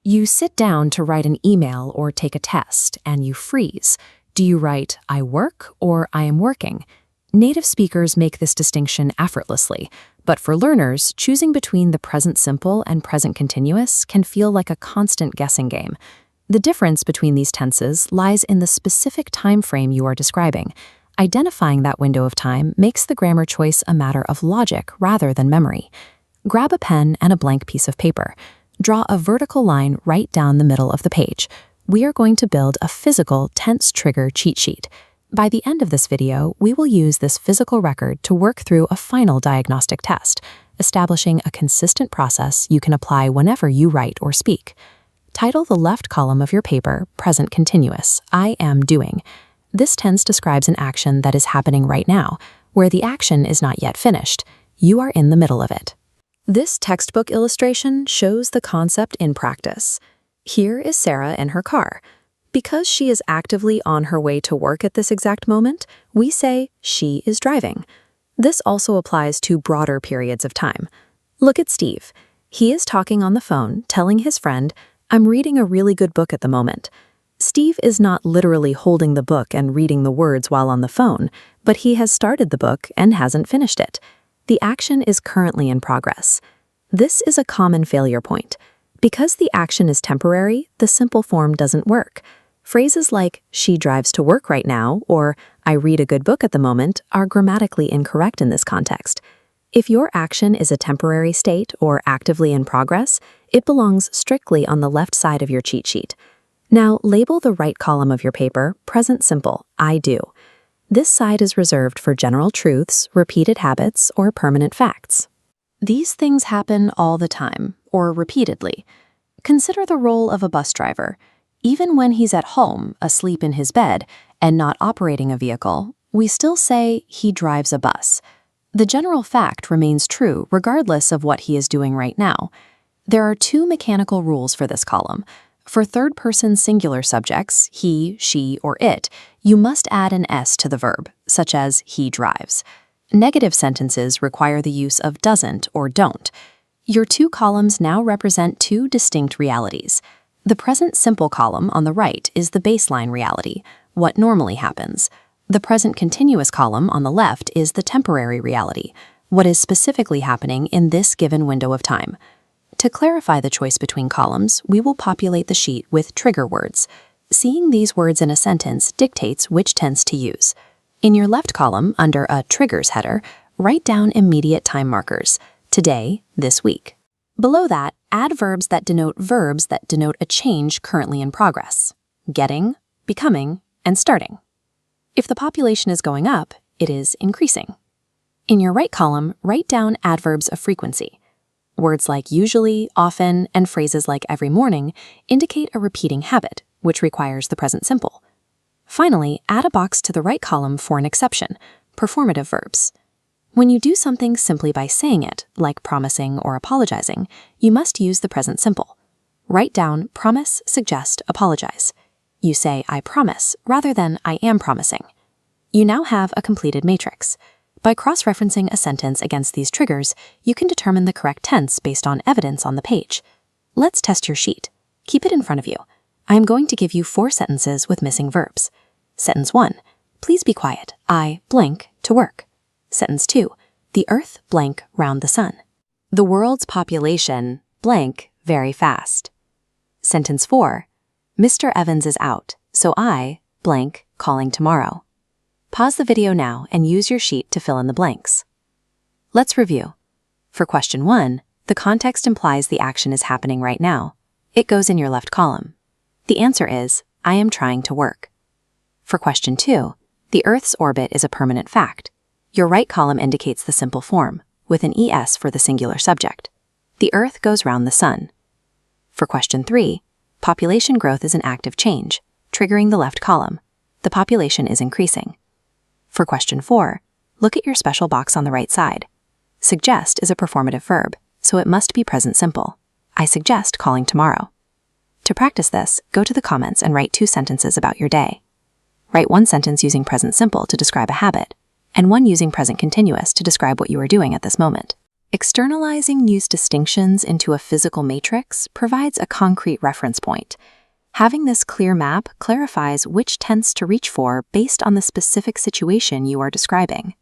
You sit down to write an email or take a test, and you freeze. Do you write, I work or I am working? Native speakers make this distinction effortlessly, but for learners, choosing between the present simple and present continuous can feel like a constant guessing game. The difference between these tenses lies in the specific time frame you are describing. Identifying that window of time makes the grammar choice a matter of logic rather than memory. Grab a pen and a blank piece of paper. Draw a vertical line right down the middle of the page. We are going to build a physical tense trigger cheat sheet. By the end of this video, we will use this physical record to work through a final diagnostic test, establishing a consistent process you can apply whenever you write or speak. Title the left column of your paper, Present Continuous, I am doing. This tense describes an action that is happening right now, where the action is not yet finished. You are in the middle of it. This textbook illustration shows the concept in practice. Here is Sarah in her car. Because she is actively on her way to work at this exact moment, we say she is driving. This also applies to broader periods of time. Look at Steve. He is talking on the phone, telling his friend, I'm reading a really good book at the moment. Steve is not literally holding the book and reading the words while on the phone, but he has started the book and hasn't finished it. The action is currently in progress. This is a common failure point. Because the action is temporary, the simple form doesn't work. Phrases like, she drives to work right now, or I read a good book at the moment are grammatically incorrect in this context. If your action is a temporary state or actively in progress, it belongs strictly on the left side of your cheat sheet. Now, label the right column of your paper, Present Simple, I do. This side is reserved for general truths, repeated habits, or permanent facts. These things happen all the time, or repeatedly. Consider the role of a bus driver. Even when he's at home, asleep in his bed, and not operating a vehicle, we still say he drives a bus. The general fact remains true regardless of what he is doing right now. There are two mechanical rules for this column. For third-person singular subjects, he, she, or it, you must add an S to the verb, such as he drives. Negative sentences require the use of doesn't or don't. Your two columns now represent two distinct realities. The present simple column on the right is the baseline reality, what normally happens. The present continuous column on the left is the temporary reality, what is specifically happening in this given window of time. To clarify the choice between columns, we will populate the sheet with trigger words. Seeing these words in a sentence dictates which tense to use. In your left column, under a triggers header, write down immediate time markers, today, this week. Below that, add verbs that denote a change currently in progress, getting, becoming, and starting. If the population is going up, it is increasing. In your right column, write down adverbs of frequency. Words like usually, often, and phrases like every morning indicate a repeating habit, which requires the present simple. Finally, add a box to the right column for an exception, performative verbs. When you do something simply by saying it, like promising or apologizing, you must use the present simple. Write down promise, suggest, apologize. You say I promise rather than I am promising. You now have a completed matrix. By cross-referencing a sentence against these triggers, you can determine the correct tense based on evidence on the page. Let's test your sheet. Keep it in front of you. I am going to give you 4 sentences with missing verbs. Sentence 1, please be quiet. I blank to work. Sentence 2, the earth blank round the sun. The world's population blank very fast. Sentence 4, Mr. Evans is out, so I blank calling tomorrow. Pause the video now and use your sheet to fill in the blanks. Let's review. For question 1, the context implies the action is happening right now. It goes in your left column. The answer is, I am trying to work. For question 2, the Earth's orbit is a permanent fact. Your right column indicates the simple form, with an ES for the singular subject. The Earth goes round the sun. For question 3, population growth is an active change, triggering the left column. The population is increasing. For question 4, look at your special box on the right side. Suggest is a performative verb, so it must be present simple. I suggest calling tomorrow. To practice this, go to the comments and write 2 sentences about your day. Write 1 sentence using present simple to describe a habit, and 1 using present continuous to describe what you are doing at this moment. Externalizing use distinctions into a physical matrix provides a concrete reference point. Having this clear map clarifies which tense to reach for based on the specific situation you are describing.